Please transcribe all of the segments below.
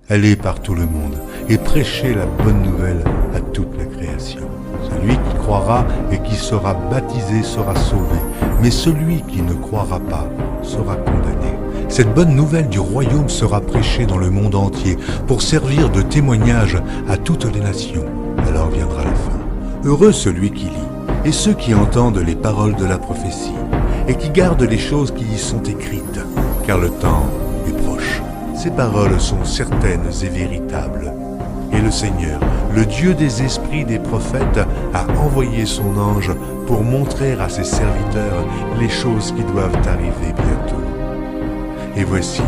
Allez par tout le monde et prêchez la bonne nouvelle à toute la création. Celui qui croira et qui sera baptisé sera sauvé, mais celui qui ne croira pas sera condamné. Cette bonne nouvelle du royaume sera prêchée dans le monde entier pour servir de témoignage à toutes les nations. Alors viendra la fin. Heureux celui qui lit et ceux qui entendent les paroles de la prophétie et qui gardent les choses qui y sont écrites, car le temps est proche. Ces paroles sont certaines et véritables. Et le Seigneur, le Dieu des esprits des prophètes, a envoyé son ange pour montrer à ses serviteurs les choses qui doivent arriver bientôt. Et voici,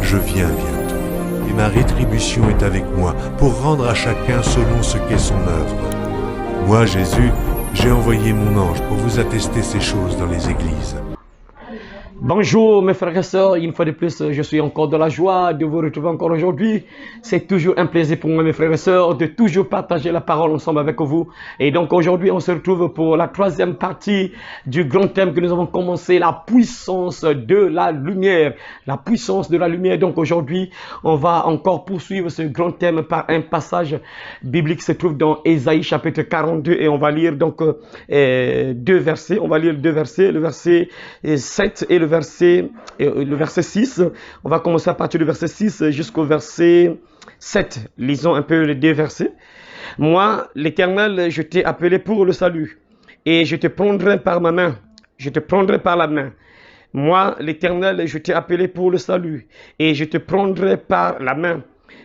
je viens bientôt, et ma rétribution est avec moi pour rendre à chacun selon ce qu'est son œuvre. Moi, Jésus, j'ai envoyé mon ange pour vous attester ces choses dans les églises. Bonjour mes frères et sœurs, une fois de plus, je suis encore dans la joie de vous retrouver encore aujourd'hui. C'est toujours un plaisir pour moi mes frères et sœurs de toujours partager la parole ensemble avec vous. Et donc aujourd'hui, on se retrouve pour la troisième partie du grand thème que nous avons commencé, la puissance de la lumière. La puissance de la lumière. Donc aujourd'hui, on va encore poursuivre ce grand thème par un passage biblique qui se trouve dans Ésaïe chapitre 42 et on va lire donc deux versets. On va lire deux versets, le verset 7 et le verset 6. On va commencer à partir du verset 6 jusqu'au verset 7. Lisons un peu les deux versets. Moi, l'Éternel, je t'ai appelé pour le salut, et je te prendrai par ma main. Je te prendrai par la main. Moi, l'Éternel, je t'ai appelé pour le salut, et je te prendrai par la main.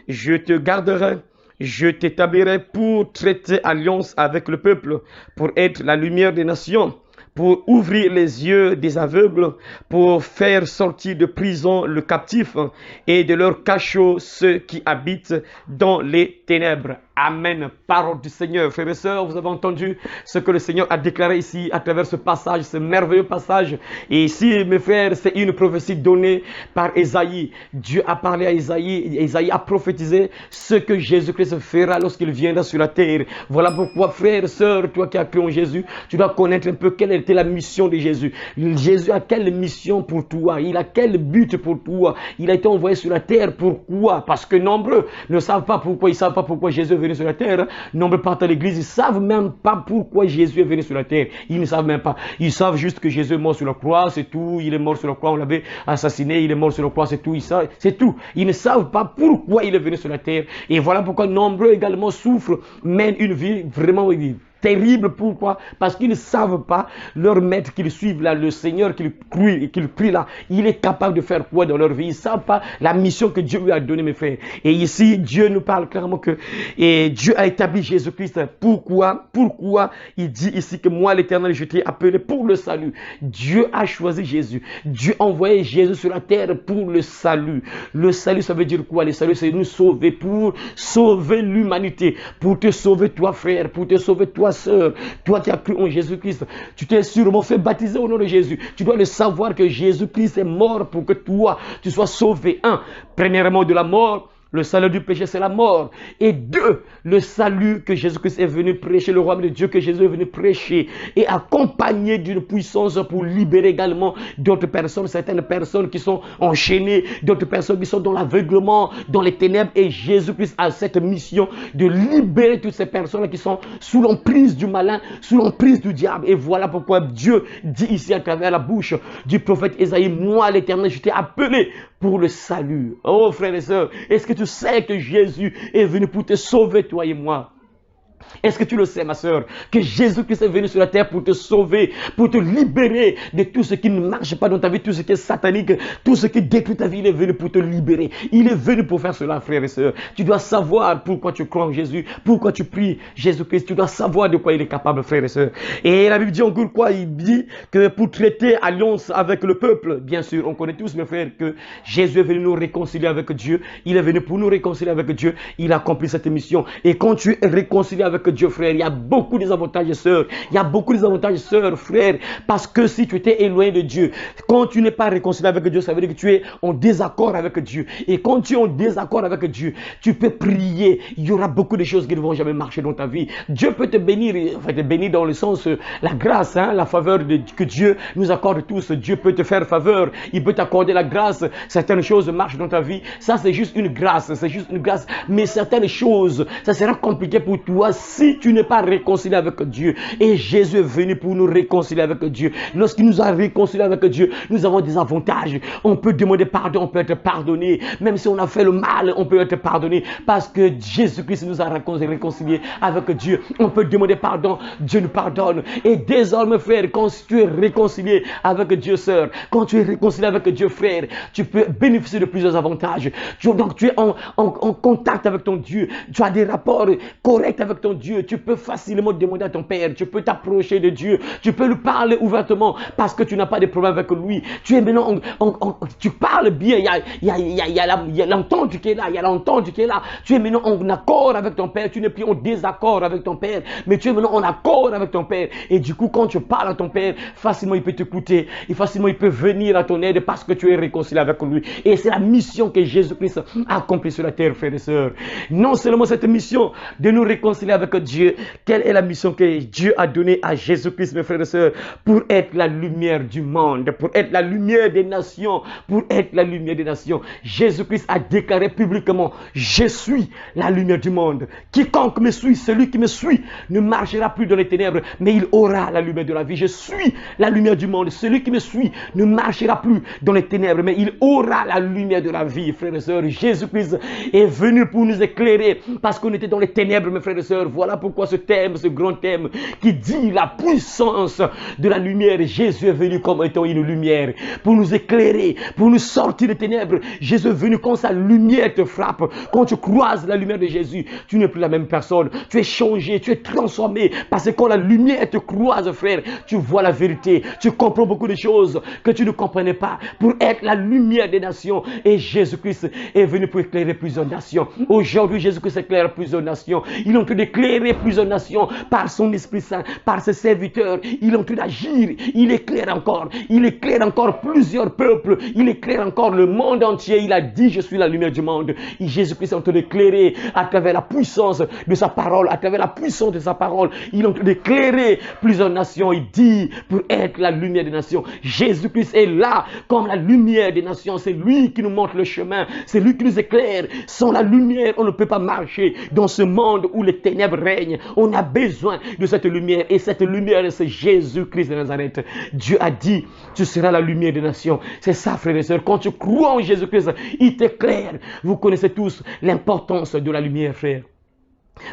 Je te garderai. Je t'établirai pour traiter alliance avec le peuple, pour être la lumière des nations, pour ouvrir les yeux des aveugles, pour faire sortir de prison le captif et de leur cachot ceux qui habitent dans les ténèbres. Amen. Parole du Seigneur. Frères et sœurs, vous avez entendu ce que le Seigneur a déclaré ici à travers ce passage, ce merveilleux passage. Et ici, mes frères, c'est une prophétie donnée par Ésaïe. Dieu a parlé à Ésaïe. Ésaïe a prophétisé ce que Jésus-Christ fera lorsqu'il viendra sur la terre. Voilà pourquoi, frères et sœurs, toi qui as cru en Jésus, tu dois connaître un peu quelle était la mission de Jésus. Jésus a quelle mission pour toi? Il a quel but pour toi? Il a été envoyé sur la terre. Pourquoi? Parce que nombreux ne savent pas pourquoi. Ils ne savent pas pourquoi Jésus est venu sur la terre. Nombreux partent à l'église, ils ne savent même pas pourquoi Jésus est venu sur la terre. Ils ne savent même pas. Ils savent juste que Jésus est mort sur la croix, c'est tout. Il est mort sur la croix, on l'avait assassiné, il est mort sur la croix, c'est tout. C'est tout. Ils ne savent pas pourquoi il est venu sur la terre. Et voilà pourquoi nombreux également souffrent, mènent une vie vraiment terrible. Pourquoi? Parce qu'ils ne savent pas leur maître qu'ils suivent là, le Seigneur qu'ils prient là, il est capable de faire quoi dans leur vie. Ils ne savent pas la mission que Dieu lui a donnée, mes frères. Et ici, Dieu nous parle clairement que Dieu a établi Jésus-Christ. Pourquoi il dit ici que moi, l'Éternel, je t'ai appelé pour le salut. Dieu a choisi Jésus. Dieu a envoyé Jésus sur la terre pour le salut. Le salut, ça veut dire quoi? Le salut, c'est nous sauver, pour sauver l'humanité, pour te sauver toi, frère, pour te sauver toi, sœur, toi qui as cru en Jésus-Christ. Tu t'es sûrement fait baptiser au nom de Jésus. Tu dois le savoir que Jésus-Christ est mort pour que toi, tu sois sauvé. Premièrement de la mort. Le salut du péché, c'est la mort. Et deux, le salut que Jésus-Christ est venu prêcher, le royaume de Dieu que Jésus est venu prêcher, et accompagné d'une puissance pour libérer également d'autres personnes, certaines personnes qui sont enchaînées, d'autres personnes qui sont dans l'aveuglement, dans les ténèbres. Et Jésus-Christ a cette mission de libérer toutes ces personnes qui sont sous l'emprise du malin, sous l'emprise du diable. Et voilà pourquoi Dieu dit ici à travers la bouche du prophète Ésaïe, moi l'Éternel, je t'ai appelé pour le salut. Oh frères et sœurs, est-ce que tu sais que Jésus est venu pour te sauver, toi et moi? Est-ce que tu le sais, ma soeur, que Jésus-Christ est venu sur la terre pour te sauver, pour te libérer de tout ce qui ne marche pas dans ta vie, tout ce qui est satanique, tout ce qui détruit ta vie? Il est venu pour te libérer. Il est venu pour faire cela, frères et sœurs. Tu dois savoir pourquoi tu crois en Jésus, pourquoi tu pries Jésus-Christ. Tu dois savoir de quoi il est capable, frères et sœurs. Et la Bible dit encore quoi? Il dit que pour traiter alliance avec le peuple, bien sûr, on connaît tous, mes frères, que Jésus est venu nous réconcilier avec Dieu. Il est venu pour nous réconcilier avec Dieu. Il a accompli cette mission. Et quand tu es réconcilié avec avec Dieu, frère. Il y a beaucoup des avantages, sœurs. Il y a beaucoup des avantages, sœurs, frère. Parce que si tu étais éloigné de Dieu, quand tu n'es pas réconcilié avec Dieu, ça veut dire que tu es en désaccord avec Dieu. Et quand tu es en désaccord avec Dieu, tu peux prier. Il y aura beaucoup de choses qui ne vont jamais marcher dans ta vie. Dieu peut te bénir, enfin te bénir dans le sens, la grâce, hein, la faveur que Dieu nous accorde tous. Dieu peut te faire faveur. Il peut t'accorder la grâce. Certaines choses marchent dans ta vie. Ça, c'est juste une grâce. C'est juste une grâce. Mais certaines choses, ça sera compliqué pour toi si tu n'es pas réconcilié avec Dieu. Et Jésus est venu pour nous réconcilier avec Dieu. Lorsqu'il nous a réconciliés avec Dieu, nous avons des avantages. On peut demander pardon, on peut être pardonné. Même si on a fait le mal, on peut être pardonné. Parce que Jésus-Christ nous a réconciliés avec Dieu. On peut demander pardon, Dieu nous pardonne. Et désormais, frère, quand tu es réconcilié avec Dieu, sœur, quand tu es réconcilié avec Dieu, frère, tu peux bénéficier de plusieurs avantages. Donc tu es en contact avec ton Dieu. Tu as des rapports corrects avec ton Dieu. Tu peux facilement demander à ton Père. Tu peux t'approcher de Dieu. Tu peux lui parler ouvertement parce que tu n'as pas de problème avec lui. Tu es maintenant, tu parles bien. Il y a l'entente qui est là. Il y a l'entente qui est là. Tu es maintenant en accord avec ton Père. Tu n'es plus en désaccord avec ton Père. Mais tu es maintenant en accord avec ton Père. Et du coup, quand tu parles à ton Père, facilement il peut t'écouter. Et facilement il peut venir à ton aide parce que tu es réconcilié avec lui. Et c'est la mission que Jésus-Christ a accomplie sur la terre, frères et sœurs. Non seulement cette mission de nous réconcilier avec Dieu, quelle est la mission que Dieu a donnée à Jésus-Christ, mes frères et sœurs, pour être la lumière du monde, pour être la lumière des nations, pour être la lumière des nations. Jésus-Christ a déclaré publiquement, je suis la lumière du monde. Quiconque me suit, celui qui me suit, ne marchera plus dans les ténèbres, mais il aura la lumière de la vie. Je suis la lumière du monde. Celui qui me suit ne marchera plus dans les ténèbres, mais il aura la lumière de la vie, frères et sœurs. Jésus-Christ est venu pour nous éclairer parce qu'on était dans les ténèbres, mes frères et sœurs. Voilà pourquoi ce thème, ce grand thème qui dit la puissance de la lumière. Jésus est venu comme étant une lumière pour nous éclairer, pour nous sortir des ténèbres. Jésus est venu quand sa lumière te frappe. Quand tu croises la lumière de Jésus, tu n'es plus la même personne. Tu es changé, tu es transformé parce que quand la lumière te croise, frère, tu vois la vérité. Tu comprends beaucoup de choses que tu ne comprenais pas pour être la lumière des nations. Et Jésus-Christ est venu pour éclairer plusieurs nations. Aujourd'hui, Jésus-Christ éclaire plusieurs nations. Il est en train d'éclairer plusieurs nations par son Esprit Saint, par ses serviteurs. Il est en train d'agir. Il éclaire encore. Il éclaire encore plusieurs peuples. Il éclaire encore le monde entier. Il a dit, je suis la lumière du monde. Et Jésus-Christ est en train d'éclairer à travers la puissance de sa parole, à travers la puissance de sa parole. Il est en train d'éclairer plusieurs nations. Il dit, pour être la lumière des nations. Jésus-Christ est là comme la lumière des nations. C'est lui qui nous montre le chemin. C'est lui qui nous éclaire. Sans la lumière, on ne peut pas marcher dans ce monde où les ténèbres règnent. On a besoin de cette lumière. Et cette lumière, c'est Jésus-Christ de Nazareth. Dieu a dit, tu seras la lumière des nations. C'est ça, frères et sœurs. Quand tu crois en Jésus-Christ, il t'éclaire. Vous connaissez tous l'importance de la lumière, frère.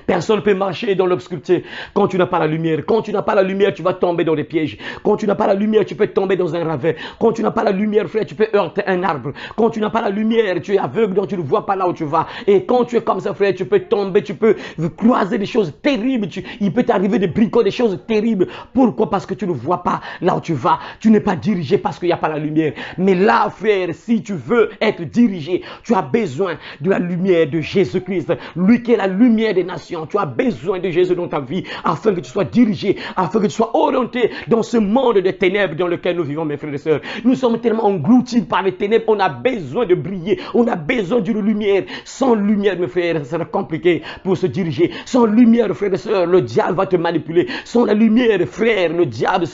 Personne ne peut marcher dans l'obscurité quand tu n'as pas la lumière. Quand tu n'as pas la lumière, tu vas tomber dans des pièges. Quand tu n'as pas la lumière, tu peux tomber dans un ravin. Quand tu n'as pas la lumière, frère, tu peux heurter un arbre. Quand tu n'as pas la lumière, tu es aveugle, donc tu ne vois pas là où tu vas. Et quand tu es comme ça, frère, tu peux tomber, tu peux croiser des choses terribles. Il peut t'arriver des bricots, des choses terribles. Pourquoi? Parce que tu ne vois pas là où tu vas. Tu n'es pas dirigé parce qu'il n'y a pas la lumière. Mais là, frère, si tu veux être dirigé, tu as besoin de la lumière de Jésus-Christ. Lui qui est la lumière des nations. Tu as besoin de Jésus dans ta vie afin que tu sois dirigé, afin que tu sois orienté dans ce monde de ténèbres dans lequel nous vivons, mes frères et sœurs. Nous sommes tellement engloutis par les ténèbres, on a besoin de briller, on a besoin d'une lumière. Sans lumière, mes frères, ça sera compliqué pour se diriger. Sans lumière, frères et sœurs, le diable va te manipuler. Sans la lumière, frère, le diable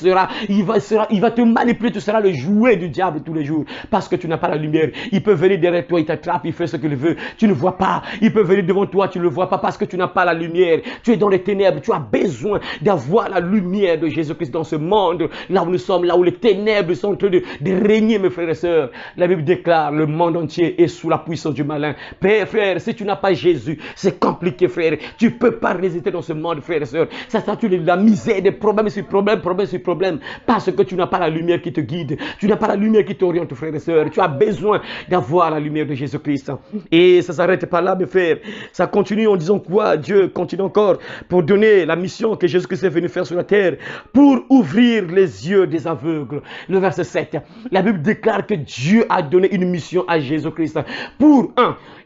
il va te manipuler, tu seras le jouet du diable tous les jours parce que tu n'as pas la lumière. Il peut venir derrière toi, il t'attrape, il fait ce qu'il veut, tu ne vois pas. Il peut venir devant toi, tu ne le vois pas parce que tu n'as pas la lumière. Tu es dans les ténèbres. Tu as besoin d'avoir la lumière de Jésus-Christ dans ce monde, là où nous sommes, là où les ténèbres sont en train de régner, mes frères et sœurs. La Bible déclare, le monde entier est sous la puissance du malin. Père, frère, si tu n'as pas Jésus, c'est compliqué, frère. Tu ne peux pas résister dans ce monde, frère et sœur. Ça s'attire de la misère, des problèmes sur problèmes, problèmes sur problèmes, parce que tu n'as pas la lumière qui te guide. Tu n'as pas la lumière qui t'oriente, frère et sœur. Tu as besoin d'avoir la lumière de Jésus-Christ. Et ça ne s'arrête pas là, mes frères. Ça continue en disant quoi? là, Dieu continue encore pour donner la mission que Jésus-Christ est venu faire sur la terre, pour ouvrir les yeux des aveugles. Le verset 7, la Bible déclare que Dieu a donné une mission à Jésus-Christ pour,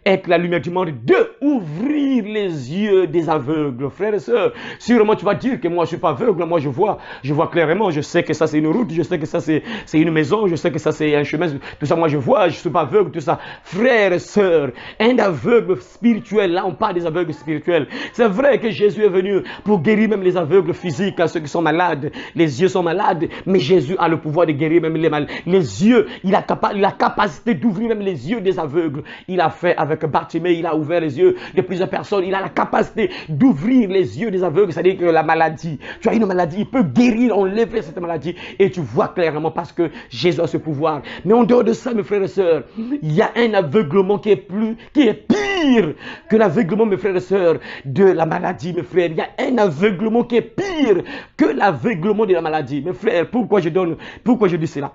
être la lumière du monde, deux, ouvrir les yeux des aveugles. Frères et sœurs, sûrement tu vas dire que moi je ne suis pas aveugle, moi je vois clairement, je sais que ça c'est une route, je sais que ça c'est une maison, je sais que ça c'est un chemin, tout ça moi je vois, je ne suis pas aveugle, tout ça. Frères et sœurs, un aveugle spirituel, là on parle des aveugles spirituels. C'est vrai que Jésus est venu pour guérir même les aveugles physiques, ceux qui sont malades, les yeux sont malades, mais Jésus a le pouvoir de guérir même les malades. Les yeux, il a la capacité d'ouvrir même les yeux des aveugles. Il a fait avec Bartimée, il a ouvert les yeux de plusieurs personnes. Il a la capacité d'ouvrir les yeux des aveugles. C'est-à-dire que la maladie, tu as une maladie, il peut guérir, enlever cette maladie. Et tu vois clairement parce que Jésus a ce pouvoir. Mais en dehors de ça, mes frères et sœurs, il y a un aveuglement qui est pire que l'aveuglement, mes frères et sœurs, de la maladie, mes frères. Il y a un aveuglement qui est pire que l'aveuglement de la maladie. Mes frères, pourquoi je dis cela?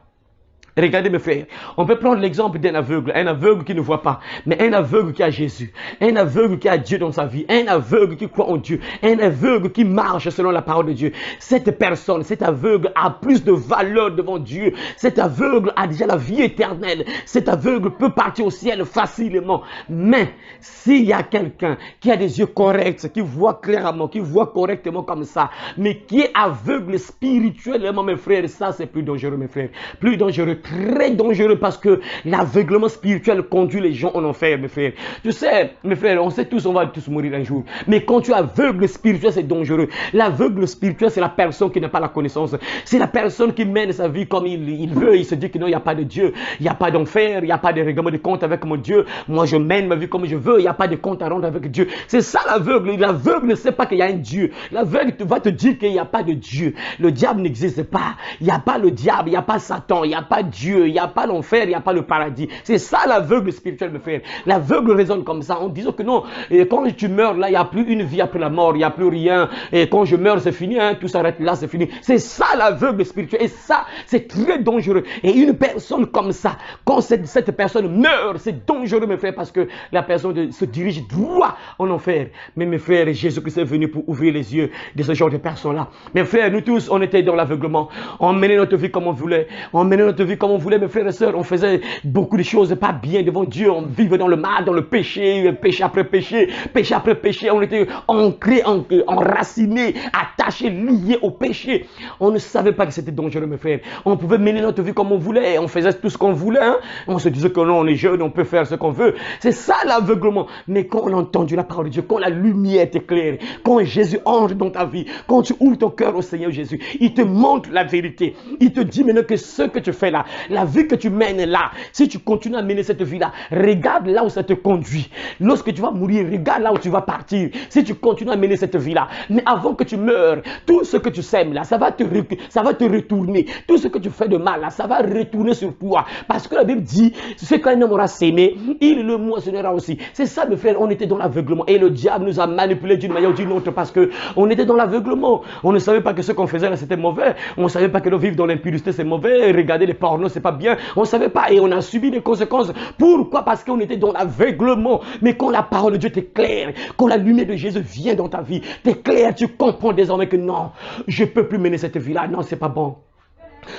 Regardez mes frères, on peut prendre l'exemple d'un aveugle qui ne voit pas, mais un aveugle qui a Jésus, un aveugle qui a Dieu dans sa vie, un aveugle qui croit en Dieu, un aveugle qui marche selon la parole de Dieu. Cette personne, cet aveugle a plus de valeur devant Dieu, cet aveugle a déjà la vie éternelle, cet aveugle peut partir au ciel facilement. Mais s'il y a quelqu'un qui a des yeux corrects, qui voit clairement, qui voit correctement comme ça, mais qui est aveugle spirituellement, mes frères, ça c'est plus dangereux mes frères, plus dangereux, très dangereux, parce que l'aveuglement spirituel conduit les gens en enfer, mes frères. Tu sais, mes frères, on sait tous, on va tous mourir un jour. Mais quand tu es aveugle spirituel, c'est dangereux. L'aveugle spirituel, c'est la personne qui n'a pas la connaissance. C'est la personne qui mène sa vie comme il veut. Il se dit que non, il n'y a pas de Dieu, il n'y a pas d'enfer, il n'y a pas de règlement de compte avec mon Dieu. Moi, je mène ma vie comme je veux, il n'y a pas de compte à rendre avec Dieu. C'est ça l'aveugle. L'aveugle ne sait pas qu'il y a un Dieu. L'aveugle va te dire qu'il n'y a pas de Dieu. Le diable n'existe pas. Il n'y a pas le diable, il n'y a pas Satan, il n'y a pas Dieu, il n'y a pas l'enfer, il n'y a pas le paradis. C'est ça l'aveugle spirituel, mes frères. L'aveugle raisonne comme ça en disant que non, et quand tu meurs là, il n'y a plus une vie après la mort, il n'y a plus rien. Et quand je meurs, c'est fini, tout s'arrête là, c'est fini. C'est ça l'aveugle spirituel. Et ça, c'est très dangereux. Et une personne comme ça, quand cette personne meurt, c'est dangereux, mes frères, parce que la personne se dirige droit en enfer. Mais mes frères, Jésus-Christ est venu pour ouvrir les yeux de ce genre de personnes-là. Mes frères, nous tous, on était dans l'aveuglement. On menait notre vie comme on voulait. On menait notre vie comme on voulait, mes frères et sœurs. On faisait beaucoup de choses pas bien devant Dieu. On vivait dans le mal, dans le péché, péché après péché, péché après péché. On était ancrés, enracinés, attachés, liés au péché. On ne savait pas que c'était dangereux, mes frères. On pouvait mener notre vie comme on voulait. On faisait tout ce qu'on voulait. On se disait que non, on est jeune, on peut faire ce qu'on veut. C'est ça l'aveuglement. Mais quand on a entendu la parole de Dieu, quand la lumière t'éclaire, quand Jésus entre dans ta vie, quand tu ouvres ton cœur au Seigneur Jésus, il te montre la vérité. Il te dit maintenant que ce que tu fais là, la vie que tu mènes là, si tu continues à mener cette vie-là, regarde là où ça te conduit. Lorsque tu vas mourir, regarde là où tu vas partir. Si tu continues à mener cette vie-là, mais avant que tu meurs, tout ce que tu sèmes là, ça va te retourner. Tout ce que tu fais de mal là, ça va retourner sur toi. Parce que la Bible dit, ce qu'un homme aura sémé, il le moissonnera aussi. C'est ça, mes frères, on était dans l'aveuglement. Et le diable nous a manipulés d'une manière ou d'une autre parce qu'on était dans l'aveuglement. On ne savait pas que ce qu'on faisait là, c'était mauvais. On ne savait pas que de vivre dans l'impudicité, c'est mauvais. Regarder les pornos, c'est pas bien. On ne savait pas et on a subi des conséquences. Pourquoi? Parce qu'on était dans l'aveuglement. Mais quand la parole de Dieu t'éclaire, quand la lumière de Jésus vient dans ta vie, t'éclaire, tu comprends désormais que non, je ne peux plus mener cette vie-là. Non, c'est pas bon.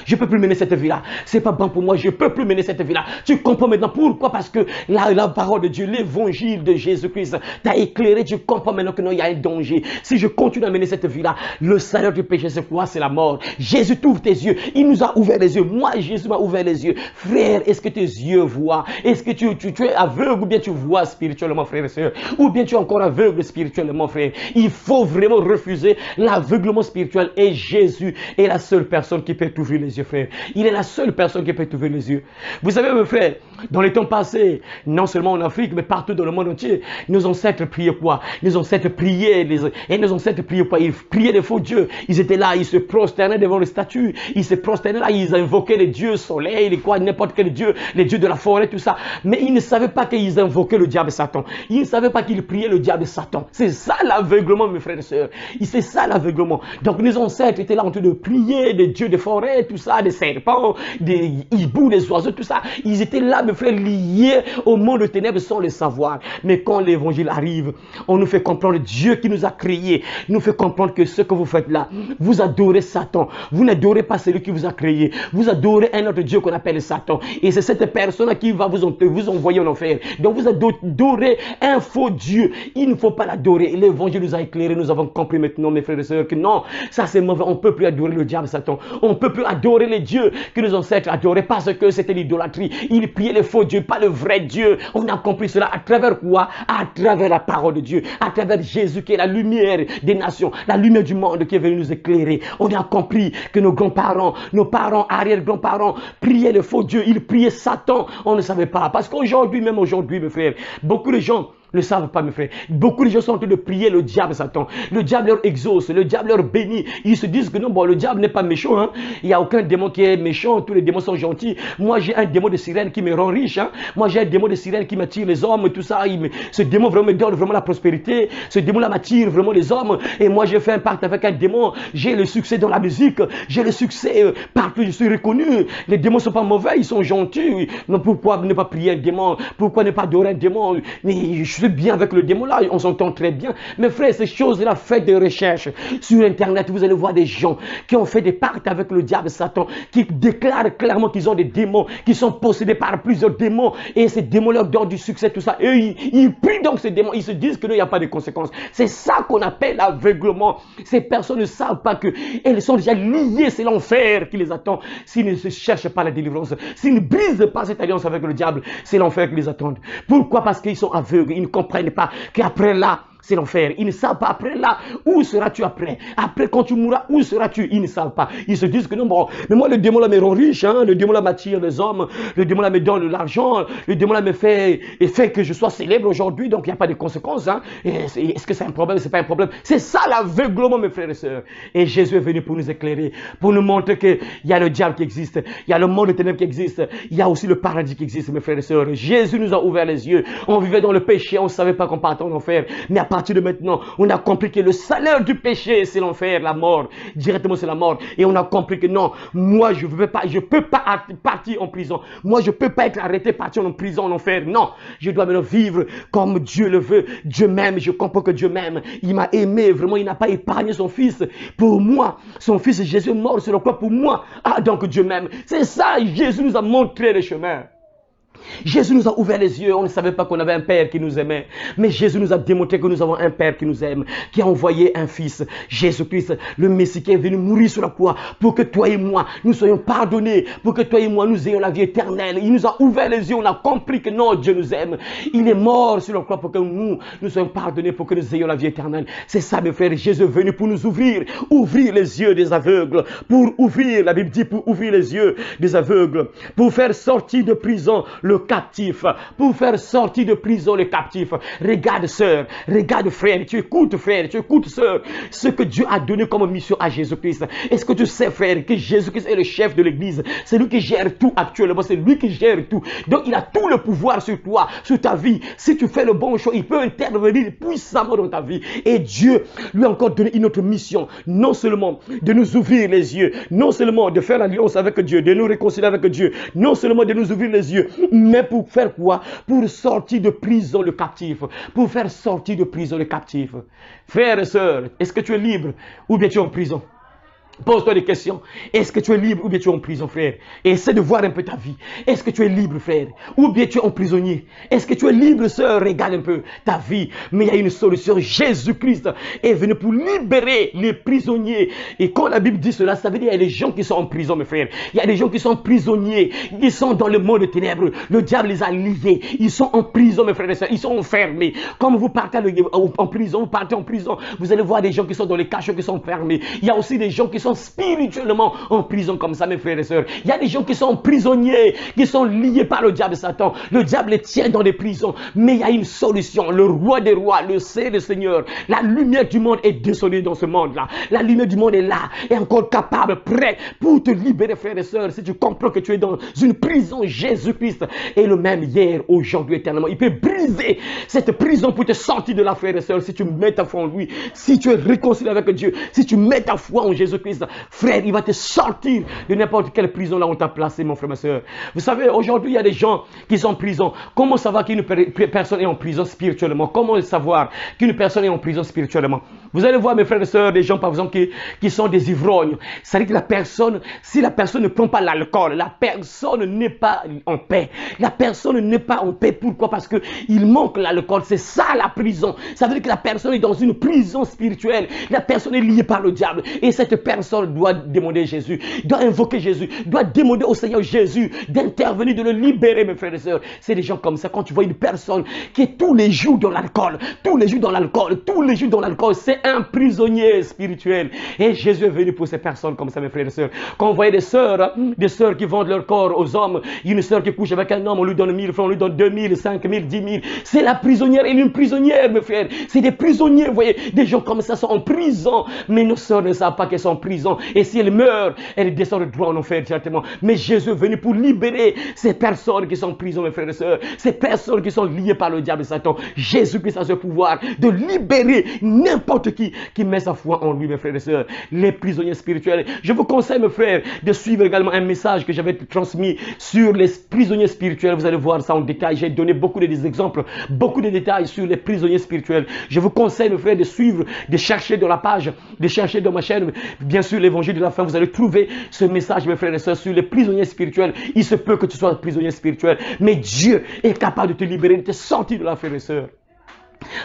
Je ne peux plus mener cette vie-là. C'est pas bon pour moi. Je ne peux plus mener cette vie-là. Tu comprends maintenant pourquoi? Parce que la parole de Dieu, l'évangile de Jésus-Christ t'a éclairé. Tu comprends maintenant que non, il y a un danger. Si je continue à mener cette vie-là, le salaire du péché, c'est quoi? C'est la mort. Jésus t'ouvre tes yeux. Il nous a ouvert les yeux. Moi, Jésus m'a ouvert les yeux. Frère, est-ce que tes yeux voient? Est-ce que tu es aveugle ou bien tu vois spirituellement, frère et soeur? Ou bien tu es encore aveugle spirituellement, frère? Il faut vraiment refuser l'aveuglement spirituel. Et Jésus est la seule personne qui peut t'ouvrir les yeux, frère. Il est la seule personne qui peut t'ouvrir les yeux. Vous savez, mes frères, dans les temps passés, non seulement en Afrique, mais partout dans le monde entier, nos ancêtres priaient quoi? Nos ancêtres priaient, et nos ancêtres priaient quoi? Ils priaient des faux dieux. Ils étaient là, ils se prosternaient devant les statues. Ils se prosternaient là, ils invoquaient les dieux soleil, les quoi, n'importe quel dieu, les dieux de la forêt, tout ça. Mais ils ne savaient pas qu'ils invoquaient le diable Satan. Ils ne savaient pas qu'ils priaient le diable Satan. C'est ça l'aveuglement, mes frères et sœurs. C'est ça l'aveuglement. Donc nos ancêtres étaient là en train de prier des dieux de forêt, serpents, tout ça, des serpents, des hiboux, des oiseaux, tout ça. Ils étaient là, mes frères, liés au monde de ténèbres sans le savoir. Mais quand l'évangile arrive, on nous fait comprendre Dieu qui nous a créés, nous fait comprendre que ce que vous faites là, vous adorez Satan. Vous n'adorez pas celui qui vous a créé. Vous adorez un autre Dieu qu'on appelle Satan. Et c'est cette personne qui va vous envoyer en enfer. Donc vous adorez un faux Dieu. Il ne faut pas l'adorer. L'évangile nous a éclairé. Nous avons compris maintenant, mes frères et sœurs, que non, ça c'est mauvais. On ne peut plus adorer le diable, Satan. On ne peut plus adorer les dieux que nos ancêtres adoraient parce que c'était l'idolâtrie. Ils priaient le faux Dieu, pas le vrai Dieu. On a compris cela à travers quoi? À travers la parole de Dieu. À travers Jésus qui est la lumière des nations, la lumière du monde qui est venu nous éclairer. On a compris que nos grands-parents, nos parents, arrière-grands-parents priaient le faux Dieu. Ils priaient Satan. On ne savait pas. Parce qu'aujourd'hui, même aujourd'hui, mes frères, beaucoup de gens ne savent pas, mes frères. Beaucoup de gens sont en train de prier le diable, Satan. Le diable leur exauce, le diable leur bénit. Ils se disent que non, bon, le diable n'est pas méchant. Hein. Il n'y a aucun démon qui est méchant. Tous les démons sont gentils. Moi, j'ai un démon de sirène qui me rend riche. Hein. Moi, j'ai un démon de sirène qui m'attire les hommes, tout ça. Ce démon vraiment me donne vraiment la prospérité. Ce démon-là m'attire vraiment les hommes. Et moi, j'ai fait un pacte avec un démon. J'ai le succès dans la musique. J'ai le succès partout. Je suis reconnu. Les démons ne sont pas mauvais. Ils sont gentils. Mais pourquoi ne pas prier un démon? Pourquoi ne pas adorer un démon? Mais je suis bien avec le démon là, on s'entend très bien. Mais frère, ces choses-là, faites des recherches sur Internet, vous allez voir des gens qui ont fait des pactes avec le diable Satan, qui déclarent clairement qu'ils ont des démons, qui sont possédés par plusieurs démons, et ces démons leur donnent du succès, tout ça. Et ils prient donc ces démons, ils se disent que non, il n'y a pas de conséquences. C'est ça qu'on appelle l'aveuglement. Ces personnes ne savent pas qu'elles sont déjà liées, c'est l'enfer qui les attend. S'ils ne se cherchent pas la délivrance, s'ils ne brisent pas cette alliance avec le diable, c'est l'enfer qui les attend. Pourquoi? Parce qu'ils sont aveugles, ils ne comprennent pas qu'après là, c'est l'enfer. Ils ne savent pas après là, où seras-tu après? Après, quand tu mourras, où seras-tu? Ils ne savent pas. Ils se disent que non, bon, mais moi, le démon là me rend riche, hein? Le démon là m'attire les hommes, le démon là me donne de l'argent, le démon là me fait que je sois célèbre aujourd'hui, donc il n'y a pas de conséquences. Hein? Est-ce que c'est un problème? C'est pas un problème. C'est ça l'aveuglement, mes frères et sœurs. Et Jésus est venu pour nous éclairer, pour nous montrer qu'il y a le diable qui existe, il y a le monde des ténèbres qui existe, il y a aussi le paradis qui existe, mes frères et sœurs. Jésus nous a ouvert les yeux. On vivait dans le péché, on ne savait pas qu'on partait en enfer, mais à partir de maintenant, on a compris que le salaire du péché, c'est l'enfer, la mort. Directement, c'est la mort. Et on a compris que non, moi, je peux pas partir en prison. Moi, je peux pas être arrêté, partir en prison, en enfer. Non, je dois maintenant vivre comme Dieu le veut. Dieu m'aime, je comprends que Dieu m'aime. Il m'a aimé, vraiment, il n'a pas épargné son fils pour moi. Son fils Jésus est mort sur le croix pour moi. Ah, donc Dieu m'aime. C'est ça, Jésus nous a montré le chemin. Jésus nous a ouvert les yeux, on ne savait pas qu'on avait un Père qui nous aimait. Mais Jésus nous a démontré que nous avons un Père qui nous aime, qui a envoyé un Fils, Jésus-Christ, le Messie qui est venu mourir sur la croix pour que toi et moi, nous soyons pardonnés, pour que toi et moi, nous ayons la vie éternelle. Il nous a ouvert les yeux, on a compris que non, Dieu nous aime. Il est mort sur la croix pour que nous soyons pardonnés, pour que nous ayons la vie éternelle. C'est ça, mes frères, Jésus est venu pour nous ouvrir les yeux des aveugles, pour ouvrir, la Bible dit, pour ouvrir les yeux des aveugles, pour faire sortir de prison le captif, pour faire sortir de prison le captif. Regarde sœur, regarde frère, tu écoutes frère, tu écoutes sœur, ce que Dieu a donné comme mission à Jésus-Christ. Est-ce que tu sais frère que Jésus-Christ est le chef de l'église? C'est lui qui gère tout actuellement, c'est lui qui gère tout. Donc il a tout le pouvoir sur toi, sur ta vie. Si tu fais le bon choix, il peut intervenir puissamment dans ta vie. Et Dieu lui a encore donné une autre mission, non seulement de nous ouvrir les yeux, non seulement de faire l'alliance avec Dieu, de nous réconcilier avec Dieu, non seulement de nous ouvrir les yeux, mais pour faire quoi? Pour sortir de prison le captif. Pour faire sortir de prison le captif. Frères et sœurs, est-ce que tu es libre ou bien tu es en prison? Pose-toi des questions. Est-ce que tu es libre ou bien tu es en prison, frère? Et essaie de voir un peu ta vie. Est-ce que tu es libre, frère? Ou bien tu es emprisonnier? Est-ce que tu es libre, sœur? Regarde un peu ta vie. Mais il y a une solution. Jésus-Christ est venu pour libérer les prisonniers. Et quand la Bible dit cela, ça veut dire qu'il y a des gens qui sont en prison, mes frères. Il y a des gens qui sont prisonniers. Ils sont dans le monde des ténèbres. Le diable les a liés. Ils sont en prison, mes frères et sœurs. Ils sont enfermés. Comme vous partez en prison, vous partez en prison, vous allez voir des gens qui sont dans les cachots, qui sont enfermés. Il y a aussi des gens qui sont spirituellement en prison comme ça, mes frères et sœurs. Il y a des gens qui sont prisonniers, qui sont liés par le diable Satan. Le diable les tient dans des prisons. Mais il y a une solution. Le roi des rois, le Seigneur, la lumière du monde est descendue dans ce monde-là. La lumière du monde est là, est encore capable, prêt pour te libérer, frères et sœurs. Si tu comprends que tu es dans une prison, Jésus-Christ est le même hier, aujourd'hui, éternellement. Il peut briser cette prison pour te sortir de la, frères et sœurs, si tu mets ta foi en lui, si tu es réconcilié avec Dieu, si tu mets ta foi en Jésus-Christ. Jésus-Christ, frère, il va te sortir de n'importe quelle prison là où on t'a placé, mon frère, ma soeur. Vous savez, aujourd'hui, il y a des gens qui sont en prison. Comment savoir qu'une personne est en prison spirituellement? Comment savoir qu'une personne est en prison spirituellement? Vous allez voir, mes frères et sœurs, des gens, par exemple, qui sont des ivrognes. C'est-à-dire que la personne, si la personne ne prend pas l'alcool, la personne n'est pas en paix. La personne n'est pas en paix. Pourquoi? Parce qu'il manque l'alcool. C'est ça la prison. Ça veut dire que la personne est dans une prison spirituelle. La personne est liée par le diable. Et cette personne doit demander Jésus, doit invoquer Jésus, doit demander au Seigneur Jésus d'intervenir, de le libérer, mes frères et sœurs. C'est des gens comme ça. Quand tu vois une personne qui est tous les jours dans l'alcool, tous les jours dans l'alcool, tous les jours dans l'alcool, c'est un prisonnier spirituel. Et Jésus est venu pour ces personnes comme ça, mes frères et sœurs. Quand on voyait des sœurs qui vendent leur corps aux hommes, une sœur qui couche avec un homme, on lui donne 1000 francs, on lui donne 2000, 5000, 10 000. C'est la prisonnière, elle est une prisonnière, mes frères. C'est des prisonniers, vous voyez. Des gens comme ça sont en prison, mais nos sœurs ne savent pas qu'elles sont en prison. Et si elles meurent, elles descendent droit en enfer directement. Mais Jésus est venu pour libérer ces personnes qui sont en prison, mes frères et sœurs. Ces personnes qui sont liées par le diable et Satan. Jésus-Christ a ce pouvoir de libérer n'importe qui met sa foi en lui, mes frères et sœurs. Les prisonniers spirituels. Je vous conseille, mes frères, de suivre également un message que j'avais transmis sur les prisonniers spirituels. Vous allez voir ça en détail. J'ai donné beaucoup d'exemples, beaucoup de détails sur les prisonniers spirituels. Je vous conseille, mes frères, de suivre, de chercher dans la page, de chercher dans ma chaîne, bien sûr, l'évangile de la fin. Vous allez trouver ce message, mes frères et sœurs, sur les prisonniers spirituels. Il se peut que tu sois prisonnier spirituel, mais Dieu est capable de te libérer, de te sortir de la, frères et sœurs.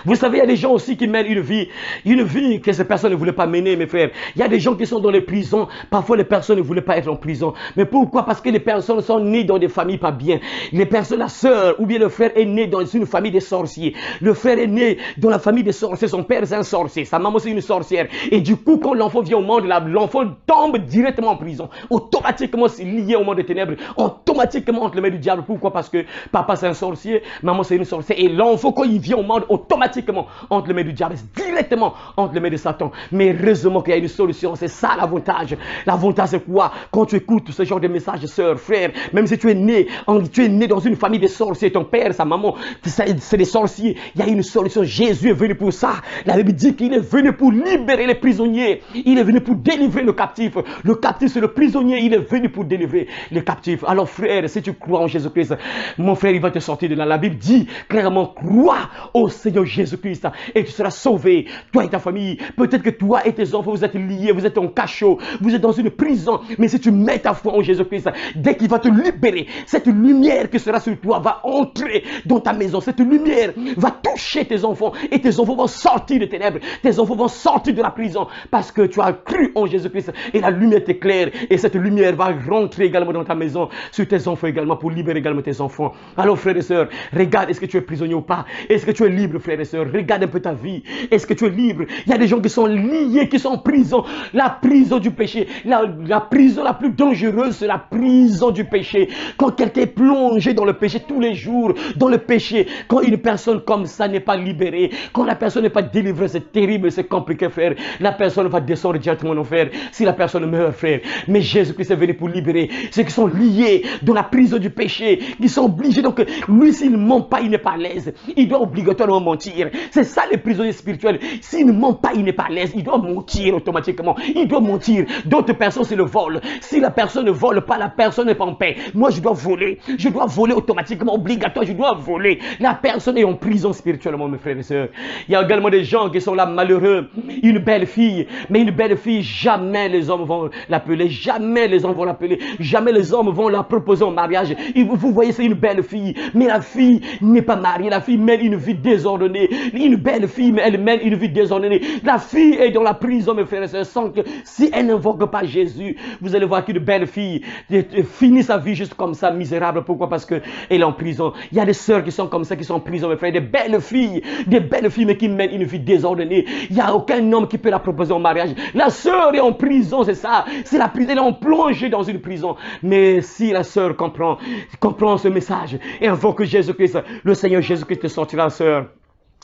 Vous savez, il y a des gens aussi qui mènent une vie que ces personnes ne voulaient pas mener, mes frères. Il y a des gens qui sont dans les prisons. Parfois, les personnes ne voulaient pas être en prison. Mais pourquoi? Parce que les personnes sont nées dans des familles pas bien. Les personnes, la sœur ou bien le frère est né dans une famille de sorciers. Le frère est né dans la famille des sorciers. Son père est un sorcier. Sa maman, c'est une sorcière. Et du coup, quand l'enfant vient au monde, l'enfant tombe directement en prison. Automatiquement, c'est lié au monde des ténèbres. Automatiquement, on te le met du diable. Pourquoi? Parce que papa, c'est un sorcier. Maman, c'est une sorcière. Et l'enfant, quand il vient au monde, automatiquement, on te le met du diable, directement, on te le met de Satan. Mais heureusement qu'il y a une solution, c'est ça l'avantage. L'avantage, c'est quoi? Quand tu écoutes ce genre de message, sœur, frère, même si tu es né dans une famille de sorciers, ton père, sa maman, c'est des sorciers, il y a une solution. Jésus est venu pour ça. La Bible dit qu'il est venu pour libérer les prisonniers. Il est venu pour délivrer le captif. Le captif, c'est le prisonnier. Il est venu pour délivrer les captifs. Alors, frère, si tu crois en Jésus-Christ, mon frère, il va te sortir de là. La Bible dit clairement, crois au Seigneur Jésus-Christ et tu seras sauvé, toi et ta famille. Peut-être que toi et tes enfants, vous êtes liés, vous êtes en cachot, vous êtes dans une prison, mais si tu mets ta foi en Jésus-Christ, dès qu'il va te libérer, cette lumière qui sera sur toi va entrer dans ta maison. Cette lumière va toucher tes enfants et tes enfants vont sortir des ténèbres, tes enfants vont sortir de la prison parce que tu as cru en Jésus-Christ et la lumière t'éclaire et cette lumière va rentrer également dans ta maison, sur tes enfants également, pour libérer également tes enfants. Alors, frères et sœurs, regarde, est-ce que tu es prisonnier ou pas? Est-ce que tu es libre, frères et sœurs? Regarde un peu ta vie. Est-ce que tu es libre? Il y a des gens qui sont liés, qui sont en prison. La prison du péché. La prison la plus dangereuse, c'est la prison du péché. Quand quelqu'un est plongé dans le péché tous les jours, dans le péché, quand une personne comme ça n'est pas libérée, quand la personne n'est pas délivrée, c'est terrible, c'est compliqué, frère. La personne va descendre directement en enfer si la personne meurt, frère. Mais Jésus-Christ est venu pour libérer ceux qui sont liés dans la prison du péché, qui sont obligés. Donc, lui, s'il ne ment pas, il n'est pas à l'aise. Il doit obligatoirement mentir. C'est ça les prisonniers spirituels. S'il ne ment pas, il n'est pas à l'aise. Il doit mentir automatiquement. Il doit mentir. D'autres personnes, c'est le vol. Si la personne ne vole pas, la personne n'est pas en paix. Moi, je dois voler. Je dois voler automatiquement, obligatoire. Je dois voler. La personne est en prison spirituellement, mes frères et sœurs. Il y a également des gens qui sont là malheureux. Une belle fille. Mais une belle fille, jamais les hommes vont l'appeler. Jamais les hommes vont l'appeler. Jamais les hommes vont la proposer en mariage. Et vous voyez, c'est une belle fille. Mais la fille n'est pas mariée. La fille mène une vie désordonnée. Une belle fille, mais elle mène une vie désordonnée. La fille est dans la prison, mes frères et sœurs, sans que si elle n'invoque pas Jésus, vous allez voir qu'une belle fille finit sa vie juste comme ça, misérable. Pourquoi? Parce qu'elle est en prison. Il y a des sœurs qui sont comme ça, qui sont en prison, mes frères, des belles filles, mais qui mènent une vie désordonnée. Il n'y a aucun homme qui peut la proposer en mariage. La sœur est en prison, c'est ça. C'est la prison, elle est plongée dans une prison. Mais si la sœur comprend ce message et invoque Jésus-Christ, le Seigneur Jésus-Christ te sortira, sœur.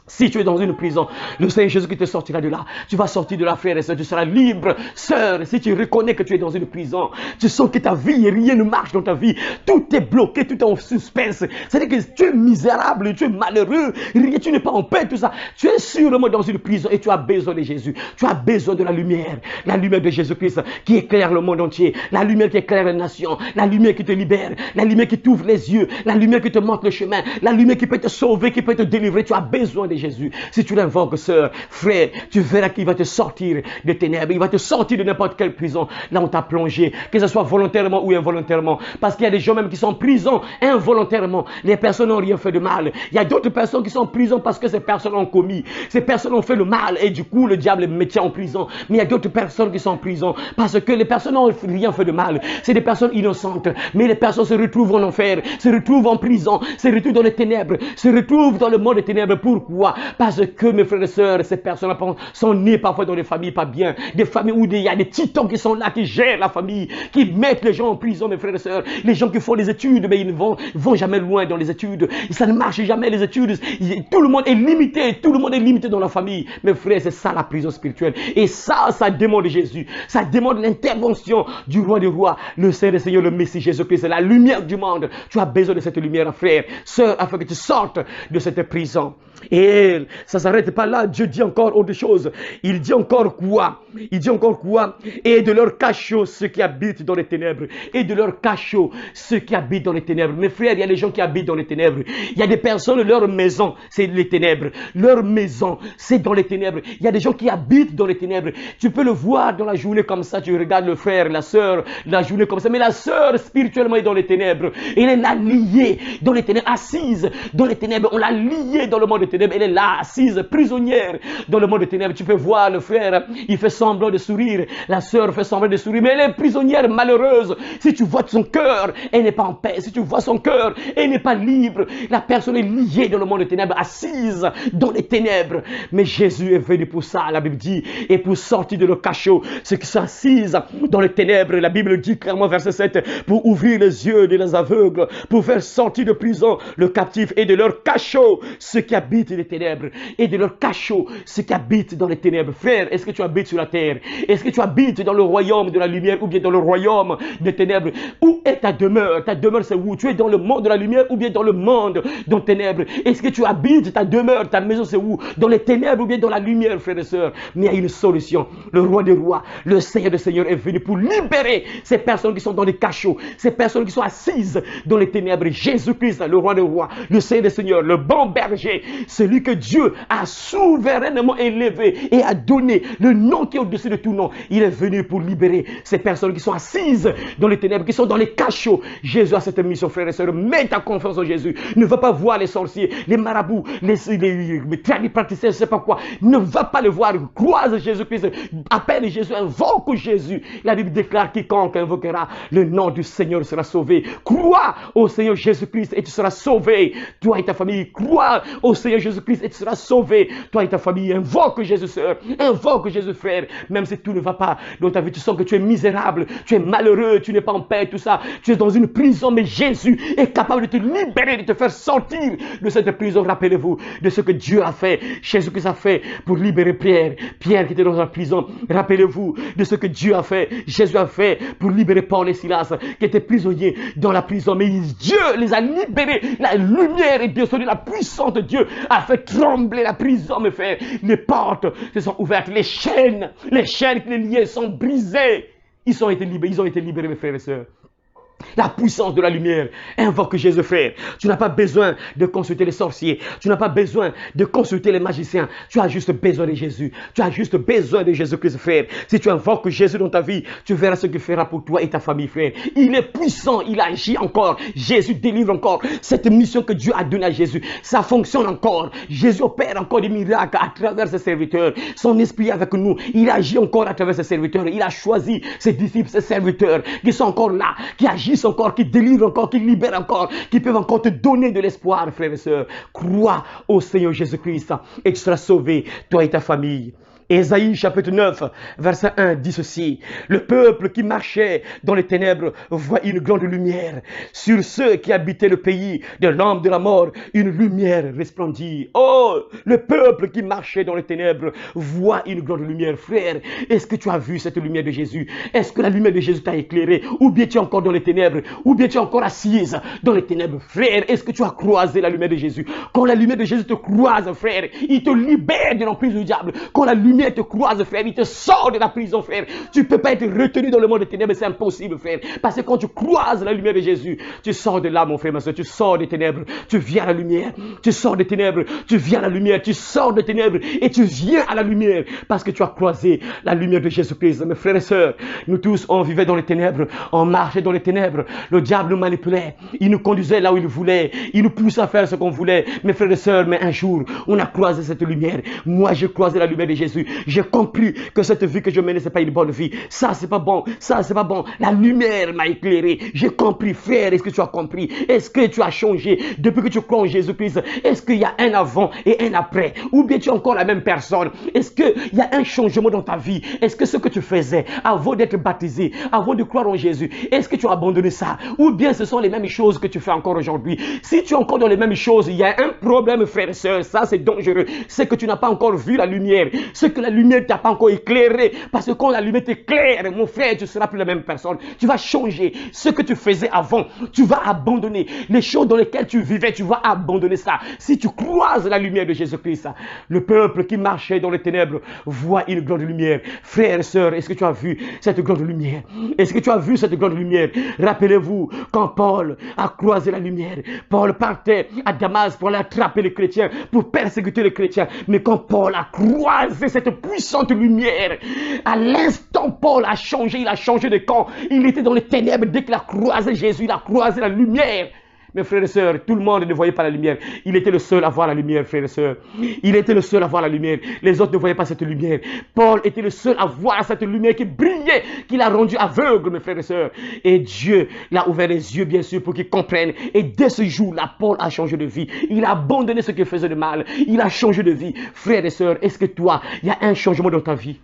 Si tu es dans une prison, le Seigneur Jésus qui te sortira de là. Tu vas sortir de là, frère et soeur. Tu seras libre, sœur. Si tu reconnais que tu es dans une prison, tu sens que ta vie, rien ne marche dans ta vie. Tout est bloqué, tout est en suspense. C'est-à-dire que tu es misérable, tu es malheureux, tu n'es pas en paix, tout ça. Tu es sûrement dans une prison et tu as besoin de Jésus. Tu as besoin de la lumière de Jésus-Christ qui éclaire le monde entier. La lumière qui éclaire les nations. La lumière qui te libère. La lumière qui t'ouvre les yeux. La lumière qui te montre le chemin. La lumière qui peut te sauver, qui peut te délivrer. Tu as besoin de Jésus. Si tu l'invoques, sœur, frère, tu verras qu'il va te sortir des ténèbres. Il va te sortir de n'importe quelle prison là où tu as plongé, que ce soit volontairement ou involontairement. Parce qu'il y a des gens même qui sont en prison involontairement. Les personnes n'ont rien fait de mal. Il y a d'autres personnes qui sont en prison parce que ces personnes ont commis. Ces personnes ont fait le mal et du coup le diable les met en prison. Mais il y a d'autres personnes qui sont en prison parce que les personnes n'ont rien fait de mal. C'est des personnes innocentes. Mais les personnes se retrouvent en enfer, se retrouvent en prison, se retrouvent dans les ténèbres, se retrouvent dans le monde des ténèbres. Pourquoi? Parce que mes frères et sœurs, ces personnes sont nées parfois dans des familles pas bien, des familles où il y a des titans qui sont là, qui gèrent la famille, qui mettent les gens en prison, mes frères et sœurs. Les gens qui font des études, mais ils ne vont jamais loin dans les études. Ça ne marche jamais les études. Tout le monde est limité, tout le monde est limité dans la famille. Mes frères, c'est ça la prison spirituelle. Et ça demande Jésus. Ça demande l'intervention du roi des rois, le Seigneur des Seigneurs, le Messie Jésus-Christ, la lumière du monde. Tu as besoin de cette lumière, frère, sœur, afin que tu sortes de cette prison. Et ça ne s'arrête pas là. Dieu dit encore autre chose. Il dit encore quoi? Il dit encore quoi? Et de leur cachot, ceux qui habitent dans les ténèbres. Et de leur cachot, ceux qui habitent dans les ténèbres. Mes frères, il y a des gens qui habitent dans les ténèbres. Il y a des personnes, leur maison, c'est les ténèbres. Leur maison, c'est dans les ténèbres. Il y a des gens qui habitent dans les ténèbres. Tu peux le voir dans la journée comme ça. Tu regardes le frère, la sœur, la journée comme ça. Mais la sœur, spirituellement, est dans les ténèbres. Elle est là liée dans les ténèbres, assise dans les ténèbres. On l'a liée dans le monde des ténèbres. Elle est là, assise, prisonnière dans le monde des ténèbres. Tu peux voir le frère, il fait semblant de sourire. La sœur fait semblant de sourire. Mais elle est prisonnière malheureuse. Si tu vois son cœur, elle n'est pas en paix. Si tu vois son cœur, elle n'est pas libre. La personne est liée dans le monde des ténèbres, assise dans les ténèbres. Mais Jésus est venu pour ça, la Bible dit, et pour sortir de leur cachot, ceux qui sont assis dans les ténèbres. La Bible dit clairement, verset 7, pour ouvrir les yeux des aveugles, pour faire sortir de prison le captif, et de leur cachot ceux qui habitent les ténèbres, et de leur cachot ceux qui habitent dans les ténèbres. Frère, est-ce que tu habites sur la terre? Est-ce que tu habites dans le royaume de la lumière ou bien dans le royaume des ténèbres? Où est ta demeure? Ta demeure, c'est où? Tu es dans le monde de la lumière ou bien dans le monde des ténèbres? Est-ce que tu habites ta demeure? Ta maison, c'est où? Dans les ténèbres ou bien dans la lumière, frères et sœurs? Mais il y a une solution. Le roi des rois, le Seigneur des seigneurs est venu pour libérer ces personnes qui sont dans les cachots, ces personnes qui sont assises dans les ténèbres. Jésus-Christ, le roi des rois, le Seigneur des seigneurs, le bon berger, celui que Dieu a souverainement élevé et a donné le nom qui est au-dessus de tout nom. Il est venu pour libérer ces personnes qui sont assises dans les ténèbres, qui sont dans les cachots. Jésus a cette mission, frères et sœurs. Mets ta confiance en Jésus. Ne va pas voir les sorciers, les marabouts, les tradipraticiens, je ne sais pas quoi. Ne va pas le voir. Croise Jésus-Christ. Appelle Jésus, invoque Jésus. La Bible déclare quiconque invoquera le nom du Seigneur sera sauvé. Crois au Seigneur Jésus-Christ et tu seras sauvé. Toi et ta famille, crois au Seigneur Jésus-Christ et tu seras sauvé. Toi et ta famille, invoque Jésus, sœur. Invoque Jésus, frère. Même si tout ne va pas dans ta vie, tu sens que tu es misérable, tu es malheureux, tu n'es pas en paix, tout ça. Tu es dans une prison, mais Jésus est capable de te libérer, de te faire sortir de cette prison. Rappelez-vous de ce que Dieu a fait. Jésus-Christ a fait pour libérer Pierre. Pierre qui était dans la prison. Rappelez-vous de ce que Dieu a fait. Jésus a fait pour libérer Paul et Silas qui étaient prisonniers dans la prison. Mais Dieu les a libérés. La lumière est descendue, la puissance de Dieu a fait trembler la prison, mes frères. Les portes se sont ouvertes, les chaînes qui les liaient sont brisées. Ils ont été libérés, mes frères et sœurs. La puissance de la lumière. Invoque Jésus, frère. Tu n'as pas besoin de consulter les sorciers. Tu n'as pas besoin de consulter les magiciens. Tu as juste besoin de Jésus. Tu as juste besoin de Jésus-Christ, frère. Si tu invoques Jésus dans ta vie, tu verras ce qu'il fera pour toi et ta famille, frère. Il est puissant. Il agit encore. Jésus délivre encore. Cette mission que Dieu a donnée à Jésus, ça fonctionne encore. Jésus opère encore des miracles à travers ses serviteurs. Son esprit est avec nous. Il agit encore à travers ses serviteurs. Il a choisi ses disciples, ses serviteurs qui sont encore là, qui agissent encore, qui délivrent encore, qui libèrent encore, qui peuvent encore te donner de l'espoir, frères et sœurs. Crois au Seigneur Jésus-Christ et tu seras sauvé, toi et ta famille. Ésaïe chapitre 9, verset 1 dit ceci. Le peuple qui marchait dans les ténèbres voit une grande lumière. Sur ceux qui habitaient le pays de l'âme de la mort, une lumière resplendit. Oh, le peuple qui marchait dans les ténèbres voit une grande lumière. Frère, est-ce que tu as vu cette lumière de Jésus? Est-ce que la lumière de Jésus t'a éclairé? Ou bien tu es encore dans les ténèbres? Ou bien tu es encore assise dans les ténèbres? Frère, est-ce que tu as croisé la lumière de Jésus? Quand la lumière de Jésus te croise, frère, il te libère de l'emprise du diable. Quand la lumière te croise, frère, il te sort de la prison, frère. Tu ne peux pas être retenu dans le monde des ténèbres, c'est impossible, frère. Parce que quand tu croises la lumière de Jésus, tu sors de là, mon frère, ma soeur, tu sors des ténèbres, tu viens à la lumière. Tu sors des ténèbres, tu viens à la lumière. Tu sors des ténèbres et tu viens à la lumière. Parce que tu as croisé la lumière de Jésus-Christ. Mes frères et sœurs, nous tous, on vivait dans les ténèbres, on marchait dans les ténèbres. Le diable nous manipulait, il nous conduisait là où il voulait, il nous poussait à faire ce qu'on voulait. Mes frères et sœurs, mais un jour, on a croisé cette lumière. Moi, j'ai croisé la lumière de Jésus. J'ai compris que cette vie que je menais, ce n'est pas une bonne vie. Ça, c'est pas bon. Ça, c'est pas bon. La lumière m'a éclairé. J'ai compris, frère. Est-ce que tu as compris? Est-ce que tu as changé depuis que tu crois en Jésus-Christ? Est-ce qu'il y a un avant et un après? Ou bien tu es encore la même personne? Est-ce qu'il y a un changement dans ta vie? Est-ce que ce que tu faisais avant d'être baptisé, avant de croire en Jésus, est-ce que tu as abandonné ça? Ou bien ce sont les mêmes choses que tu fais encore aujourd'hui? Si tu es encore dans les mêmes choses, il y a un problème, frère et soeur. Ça, c'est dangereux. C'est que tu n'as pas encore vu la lumière. C'est que la lumière ne t'a pas encore éclairé. Parce que quand la lumière t'éclaire, mon frère, tu ne seras plus la même personne. Tu vas changer. Ce que tu faisais avant, tu vas abandonner. Les choses dans lesquelles tu vivais, tu vas abandonner ça. Si tu croises la lumière de Jésus-Christ, le peuple qui marchait dans les ténèbres voit une grande lumière. Frères et sœurs, est-ce que tu as vu cette grande lumière? Est-ce que tu as vu cette grande lumière? Rappelez-vous, quand Paul a croisé la lumière, Paul partait à Damas pour aller attraper les chrétiens, pour persécuter les chrétiens. Mais quand Paul a croisé cette puissante lumière, à l'instant, Paul a changé, il a changé de camp. Il était dans les ténèbres. Dès qu'il a croisé Jésus, il a croisé la lumière. Mes frères et sœurs, tout le monde ne voyait pas la lumière. Il était le seul à voir la lumière, frères et sœurs. Il était le seul à voir la lumière. Les autres ne voyaient pas cette lumière. Paul était le seul à voir cette lumière qui brillait, qui l'a rendu aveugle, mes frères et sœurs. Et Dieu l'a ouvert les yeux, bien sûr, pour qu'il comprenne. Et dès ce jour-là, Paul a changé de vie. Il a abandonné ce qui faisait de mal. Il a changé de vie. Frères et sœurs, est-ce que toi, il y a un changement dans ta vie?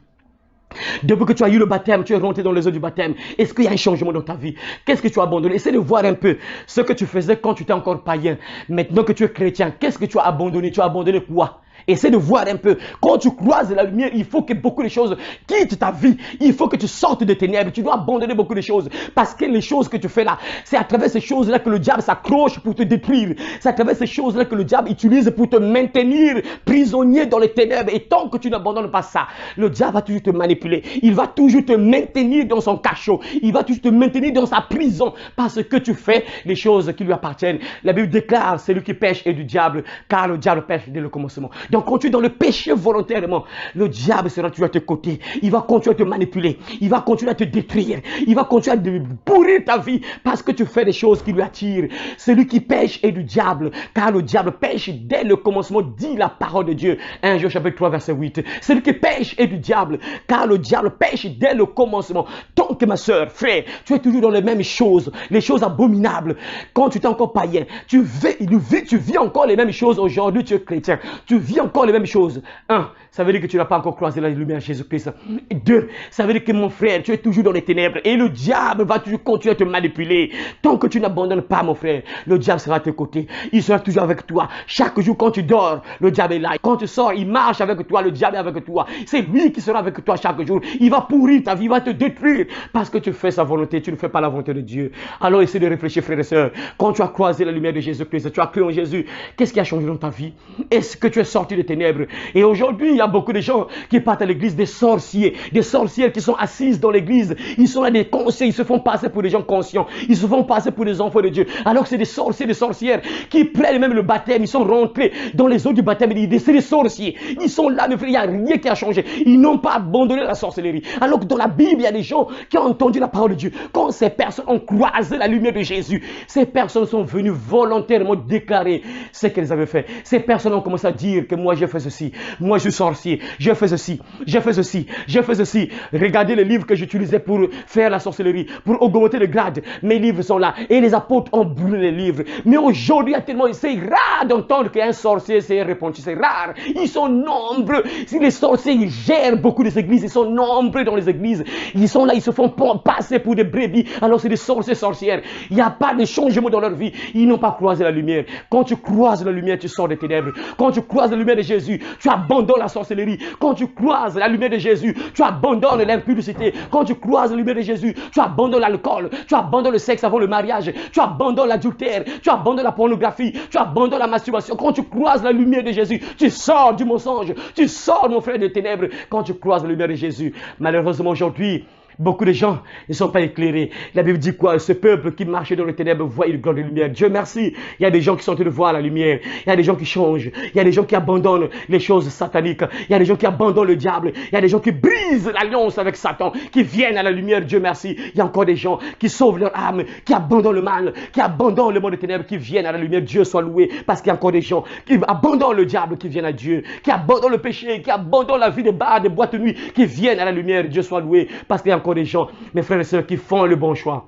Depuis que tu as eu le baptême, tu es rentré dans les eaux du baptême. Est-ce qu'il y a un changement dans ta vie? Qu'est-ce que tu as abandonné? Essaie de voir un peu ce que tu faisais quand tu étais encore païen. Maintenant que tu es chrétien, qu'est-ce que tu as abandonné? Tu as abandonné quoi? Essaie de voir un peu. Quand tu croises la lumière, il faut que beaucoup de choses quittent ta vie. Il faut que tu sortes de ténèbres. Tu dois abandonner beaucoup de choses. Parce que les choses que tu fais là, c'est à travers ces choses-là que le diable s'accroche pour te détruire. C'est à travers ces choses-là que le diable utilise pour te maintenir prisonnier dans les ténèbres. Et tant que tu n'abandonnes pas ça, le diable va toujours te manipuler. Il va toujours te maintenir dans son cachot. Il va toujours te maintenir dans sa prison. Parce que tu fais les choses qui lui appartiennent. La Bible déclare, celui qui pêche est du diable, car le diable pêche dès le commencement. Donc quand tu es dans le péché volontairement, le diable sera toujours à tes côtés. Il va continuer à te manipuler. Il va continuer à te détruire. Il va continuer à pourrir ta vie parce que tu fais des choses qui lui attirent. Celui qui pêche est du diable, car le diable pêche dès le commencement, dit la parole de Dieu. 1 Jean chapitre 3 verset 8. Celui qui pêche est du diable, car le diable pêche dès le commencement. Donc ma soeur, frère, tu es toujours dans les mêmes choses, les choses abominables. Quand tu es encore païen, tu vis encore les mêmes choses. Aujourd'hui tu es chrétien, tu vis encore les mêmes choses. 1, ça veut dire que tu n'as pas encore croisé la lumière de Jésus-Christ. 2, ça veut dire que mon frère, tu es toujours dans les ténèbres et le diable va toujours continuer à te manipuler. Tant que tu n'abandonnes pas, mon frère, le diable sera à tes côtés. Il sera toujours avec toi. Chaque jour quand tu dors, le diable est là. Quand tu sors, il marche avec toi, le diable est avec toi. C'est lui qui sera avec toi chaque jour. Il va pourrir ta vie, il va te détruire parce que tu fais sa volonté, tu ne fais pas la volonté de Dieu. Alors essaie de réfléchir, frères et sœurs. Quand tu as croisé la lumière de Jésus-Christ, tu as cru en Jésus, qu'est-ce qui a changé dans ta vie? Est-ce que tu es sorti des ténèbres? Et aujourd'hui, il y a beaucoup de gens qui partent à l'église, des sorciers, des sorcières qui sont assises dans l'église. Ils sont là des conseils, ils se font passer pour des gens conscients. Ils se font passer pour des enfants de Dieu. Alors que c'est des sorciers, des sorcières qui prennent même le baptême. Ils sont rentrés dans les eaux du baptême. C'est des sorciers. Ils sont là, mes frères, il n'y a rien qui a changé. Ils n'ont pas abandonné la sorcellerie. Alors que dans la Bible, il y a des gens qui ont entendu la parole de Dieu. Quand ces personnes ont croisé la lumière de Jésus, ces personnes sont venues volontairement déclarer ce qu'elles avaient fait. Ces personnes ont commencé à dire que moi j'ai fait ceci, moi je suis sorcier, j'ai fait ceci, j'ai fait ceci, j'ai fait ceci. Regardez les livres que j'utilisais pour faire la sorcellerie, pour augmenter le grade. Mes livres sont là et les apôtres ont brûlé les livres. Mais aujourd'hui, c'est rare d'entendre qu'un sorcier s'est répandu, c'est rare. Ils sont nombreux. Si les sorciers ils gèrent beaucoup des églises, ils sont nombreux dans les églises. Ils sont là, ils se font passer pour des brebis. Alors c'est des sorciers, sorcières. Il n'y a pas de changement dans leur vie. Ils n'ont pas croisé la lumière. Quand tu croises la lumière, tu sors des ténèbres. Quand tu croises la lumière de Jésus, tu abandonnes la sorcellerie. Quand tu croises la lumière de Jésus, tu abandonnes l'impudicité. Quand tu croises la lumière de Jésus, tu abandonnes l'alcool. Tu abandonnes le sexe avant le mariage. Tu abandonnes l'adultère. Tu abandonnes la pornographie. Tu abandonnes la masturbation. Quand tu croises la lumière de Jésus, tu sors du mensonge. Tu sors, mon frère, des ténèbres. Quand tu croises la lumière de Jésus, malheureusement aujourd'hui, beaucoup de gens ne sont pas éclairés. La Bible dit quoi? Ce peuple qui marchait dans les ténèbres voit une grande lumière. Dieu merci. Il y a des gens qui sont en train de voir la lumière. Il y a des gens qui changent. Il y a des gens qui abandonnent les choses sataniques. Il y a des gens qui abandonnent le diable. Il y a des gens qui brisent l'alliance avec Satan, qui viennent à la lumière. Dieu merci. Il y a encore des gens qui sauvent leur âme, qui abandonnent le mal, qui abandonnent le monde des ténèbres, qui viennent à la lumière. Dieu soit loué. Parce qu'il y a encore des gens qui abandonnent le diable, qui viennent à Dieu, qui abandonnent le péché, qui abandonnent la vie des bars, des boîtes de nuit, qui viennent à la lumière. Dieu soit loué. Parce qu'il y a encore des gens, mes frères et sœurs, qui font le bon choix.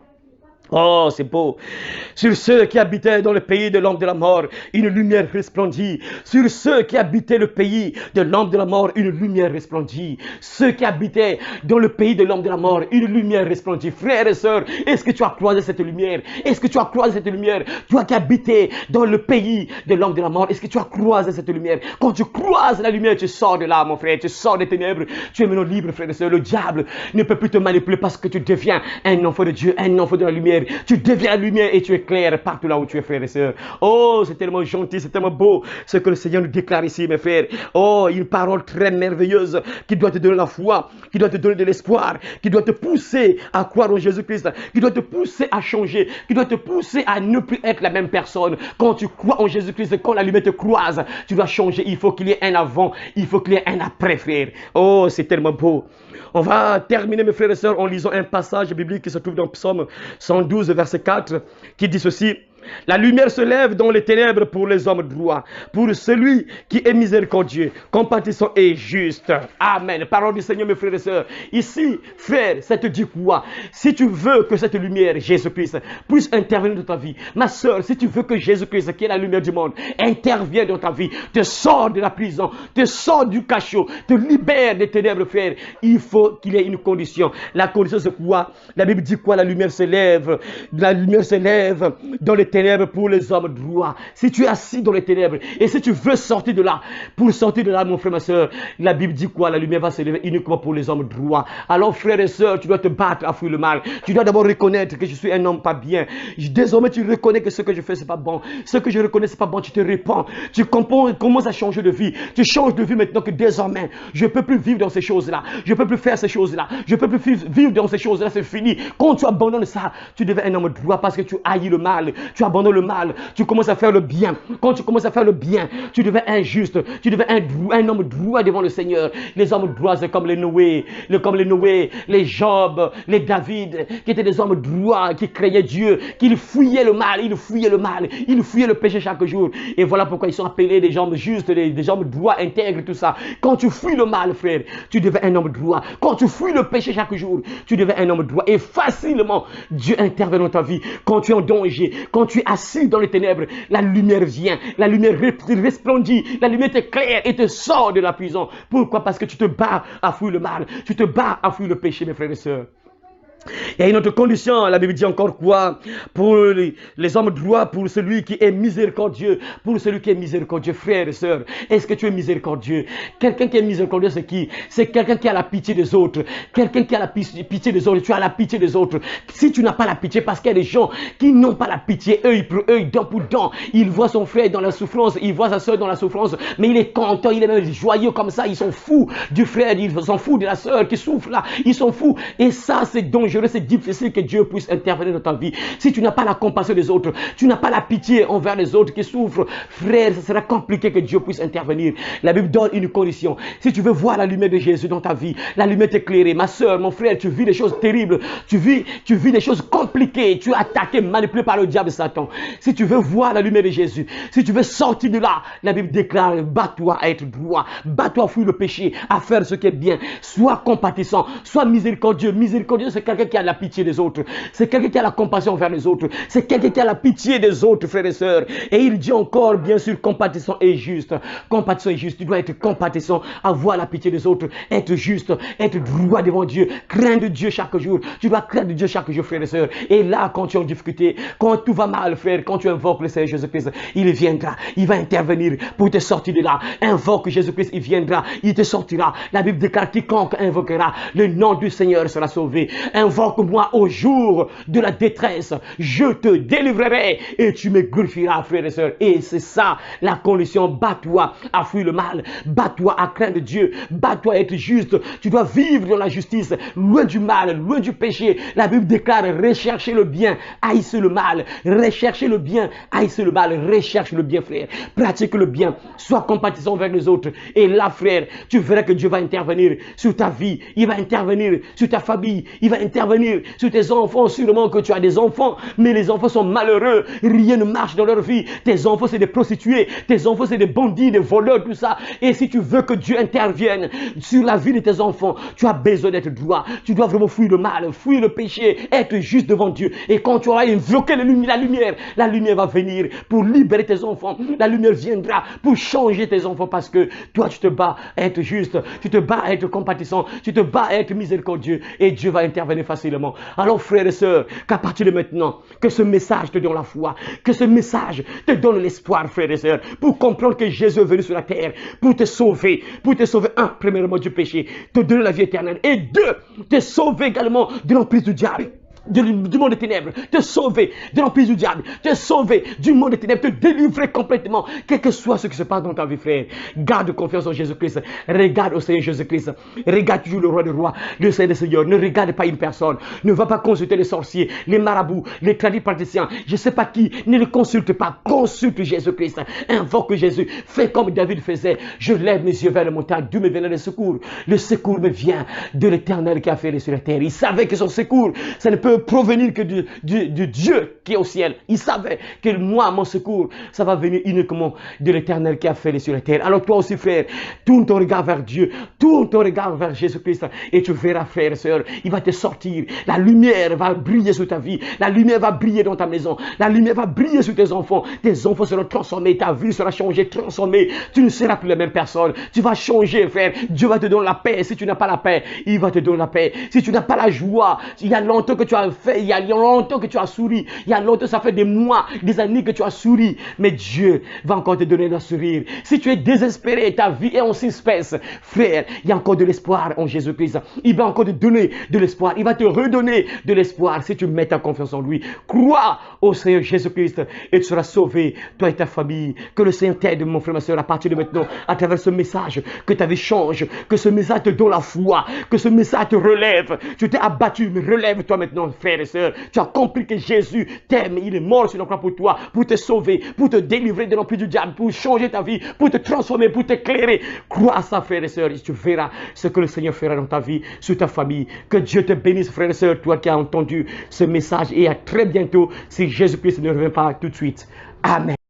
Oh, c'est beau. Sur ceux qui habitaient dans le pays de l'ombre de la mort, une lumière resplendit. Sur ceux qui habitaient le pays de l'ombre de la mort, une lumière resplendit. Ceux qui habitaient dans le pays de l'ombre de la mort, une lumière resplendit. Frères et sœurs, est-ce que tu as croisé cette lumière? Est-ce que tu as croisé cette lumière? Toi qui habitais dans le pays de l'ombre de la mort, est-ce que tu as croisé cette lumière? Quand tu croises la lumière, tu sors de là, mon frère. Tu sors des ténèbres. Tu es maintenant libre, frères et sœurs. Le diable ne peut plus te manipuler parce que tu deviens un enfant de Dieu, un enfant de la lumière. Tu deviens la lumière et tu éclaires partout là où tu es, frères et sœurs. Oh, c'est tellement gentil, c'est tellement beau ce que le Seigneur nous déclare ici, mes frères. Oh, une parole très merveilleuse qui doit te donner la foi, qui doit te donner de l'espoir, qui doit te pousser à croire en Jésus-Christ, qui doit te pousser à changer, qui doit te pousser à ne plus être la même personne. Quand tu crois en Jésus-Christ, quand la lumière te croise, tu dois changer. Il faut qu'il y ait un avant, il faut qu'il y ait un après, frère. Oh, c'est tellement beau. On va terminer, mes frères et sœurs, en lisant un passage biblique qui se trouve dans Psaume 112, verset 4, qui dit ceci. La lumière se lève dans les ténèbres pour les hommes droits, pour celui qui est miséricordieux, compatissant et juste. Amen. Parole du Seigneur, mes frères et sœurs. Ici, frère, ça te dit quoi? Si tu veux que cette lumière, Jésus-Christ, puisse intervenir dans ta vie, ma sœur, si tu veux que Jésus-Christ, qui est la lumière du monde, intervienne dans ta vie, te sort de la prison, te sort du cachot, te libère des ténèbres, frère, il faut qu'il y ait une condition. La condition, c'est quoi? La Bible dit quoi? La lumière se lève. La lumière se lève dans les ténèbres pour les hommes droits. Si tu es assis dans les ténèbres et si tu veux sortir de là, pour sortir de là, mon frère, ma soeur, la Bible dit quoi? La lumière va se lever uniquement pour les hommes droits. Alors, frère et soeur, tu dois te battre à fuir le mal. Tu dois d'abord reconnaître que je suis un homme pas bien. Désormais, tu reconnais que ce que je fais, c'est pas bon. Ce que je reconnais, c'est pas bon. Tu te répands. Tu commences à changer de vie. Tu changes de vie maintenant que désormais, je peux plus vivre dans ces choses-là. Je peux plus faire ces choses-là. Je peux plus vivre dans ces choses-là. C'est fini. Quand tu abandonnes ça, tu deviens un homme droit parce que tu haïs le mal. Tu abandonnes le mal, tu commences à faire le bien. Quand tu commences à faire le bien, tu deviens injuste, tu deviens un homme droit devant le Seigneur. Les hommes droits, c'est comme les Noé, les Job, les David, qui étaient des hommes droits, qui craignaient Dieu, qui fuyaient le mal, ils fuyaient le péché chaque jour. Et voilà pourquoi ils sont appelés des hommes justes, des hommes droits, intègres, tout ça. Quand tu fuis le mal, frère, tu deviens un homme droit. Quand tu fuis le péché chaque jour, tu deviens un homme droit. Et facilement, Dieu intervient dans ta vie. Quand tu es en danger, quand tu es assis dans les ténèbres, la lumière vient, la lumière resplendit, la lumière t'éclaire et te sort de la prison. Pourquoi? Parce que tu te bats à fuir le mal, tu te bats à fuir le péché, mes frères et sœurs. Il y a une autre condition, la Bible dit encore quoi? Pour les hommes droits, pour celui qui est miséricordieux, pour celui qui est miséricordieux, frères et sœurs, est-ce que tu es miséricordieux? Quelqu'un qui est miséricordieux, c'est qui? C'est quelqu'un qui a la pitié des autres, quelqu'un qui a la pitié des autres, tu as la pitié des autres. Si tu n'as pas la pitié, parce qu'il y a des gens qui n'ont pas la pitié, œil pour œil, dent pour dent, il voit son frère dans la souffrance, il voit sa sœur dans la souffrance, mais il est content, il est même joyeux comme ça, ils sont fous du frère, ils sont fous de la sœur qui souffre là, ils sont fous, et ça c'est dangereux. dangereux, c'est difficile que Dieu puisse intervenir dans ta vie. Si tu n'as pas la compassion des autres, tu n'as pas la pitié envers les autres qui souffrent, frère, ce sera compliqué que Dieu puisse intervenir. La Bible donne une condition. Si tu veux voir la lumière de Jésus dans ta vie, la lumière t'éclairer, ma soeur, mon frère, tu vis des choses terribles, tu vis des choses compliquées, tu es attaqué, manipulé par le diable et Satan. Si tu veux voir la lumière de Jésus, si tu veux sortir de là, la Bible déclare, bats-toi à être droit, bats-toi à fuir le péché, à faire ce qui est bien, sois compatissant, sois miséricordieux. Miséricordieux, c'est quelqu'un qui a la pitié des autres, c'est quelqu'un qui a la compassion envers les autres, c'est quelqu'un qui a la pitié des autres, frères et sœurs. Et il dit encore, bien sûr, compatissant et juste. Compatissant et juste, tu dois être compatissant, avoir la pitié des autres, être juste, être droit devant Dieu, craindre Dieu chaque jour. Tu dois craindre Dieu chaque jour, frères et sœurs. Et là, quand tu es en difficulté, quand tout va mal, frère, quand tu invoques le Seigneur Jésus-Christ, il viendra, il va intervenir pour te sortir de là. Invoque Jésus-Christ, il viendra, il te sortira. La Bible déclare, quiconque invoquera le nom du Seigneur sera sauvé. Invoque-moi au jour de la détresse, je te délivrerai et tu me glorifieras, frères et sœurs. Et c'est ça la condition. Bats-toi à fuir le mal, bats-toi à craindre Dieu, bats-toi à être juste. Tu dois vivre dans la justice, loin du mal, loin du péché. La Bible déclare, recherchez le bien, haïssez le mal. Recherchez le bien, haïssez le mal. Recherche le bien, frère. Pratique le bien, sois compatissant envers les autres. Et là, frère, tu verras que Dieu va intervenir sur ta vie, il va intervenir sur ta famille, il va intervenir sur tes enfants. Sûrement que tu as des enfants, mais les enfants sont malheureux, rien ne marche dans leur vie. Tes enfants, c'est des prostituées, tes enfants, c'est des bandits, des voleurs, tout ça. Et si tu veux que Dieu intervienne sur la vie de tes enfants, tu as besoin d'être droit. Tu dois vraiment fuir le mal, fuir le péché, être juste devant Dieu. Et quand tu auras invoqué la lumière va venir pour libérer tes enfants. La lumière viendra pour changer tes enfants, parce que toi, tu te bats à être juste, tu te bats à être compatissant, tu te bats à être miséricordieux, et Dieu va intervenir facilement. Alors, frères et sœurs, qu'à partir de maintenant, que ce message te donne la foi, que ce message te donne l'espoir, frères et sœurs, pour comprendre que Jésus est venu sur la terre pour te sauver, premièrement du péché, te donner la vie éternelle, et deux, te sauver également de l'emprise du diable. Du monde des ténèbres, te sauver de l'emprise du diable, te sauver du monde des ténèbres, te délivrer complètement, quel que soit ce qui se passe dans ta vie, frère. Garde confiance en Jésus-Christ, regarde au Seigneur Jésus-Christ, regarde toujours le roi des rois, le Seigneur des seigneurs. Ne regarde pas une personne, ne va pas consulter les sorciers, les marabouts, les tradipraticiens, je ne sais pas qui, ne les consulte pas, consulte Jésus-Christ, invoque Jésus, fais comme David faisait. Je lève mes yeux vers les montagnes, d'où me vient le secours me vient de l'Éternel qui a fait les sur la terre. Il savait que son secours, ça ne peut provenir que du Dieu qui est au ciel. Il savait que moi, mon secours, ça va venir uniquement de l'Éternel qui a fait les sur la terre. Alors toi aussi, frère, tourne ton regard vers Dieu, tourne ton regard vers Jésus-Christ, et tu verras, frère et sœur, il va te sortir. La lumière va briller sur ta vie, la lumière va briller dans ta maison, la lumière va briller sur tes enfants seront transformés, ta vie sera changée, transformée, tu ne seras plus la même personne, tu vas changer, frère. Dieu va te donner la paix. Si tu n'as pas la paix, il va te donner la paix. Si tu n'as pas la joie, il y a longtemps que tu as fait, il y a longtemps que tu as souri, il y a longtemps, ça fait des mois, des années que tu as souri, mais Dieu va encore te donner le sourire. Si tu es désespéré, ta vie est en suspense, frère, il y a encore de l'espoir en Jésus-Christ. Il va encore te donner de l'espoir, il va te redonner de l'espoir si tu mets ta confiance en lui. Crois au Seigneur Jésus-Christ et tu seras sauvé, toi et ta famille. Que le Seigneur t'aide, mon frère, ma soeur, à partir de maintenant, à travers ce message, que ta vie change, que ce message te donne la foi, que ce message te relève. Tu t'es abattu, mais relève-toi maintenant, frère et sœur. Tu as compris que Jésus t'aime, il est mort sur la croix pour toi, pour te sauver, pour te délivrer de l'emprise du diable, pour changer ta vie, pour te transformer, pour t'éclairer. Crois à ça, frère et sœur, et tu verras ce que le Seigneur fera dans ta vie, sur ta famille. Que Dieu te bénisse, frère et sœur, toi qui as entendu ce message, et à très bientôt si Jésus-Christ ne revient pas tout de suite. Amen.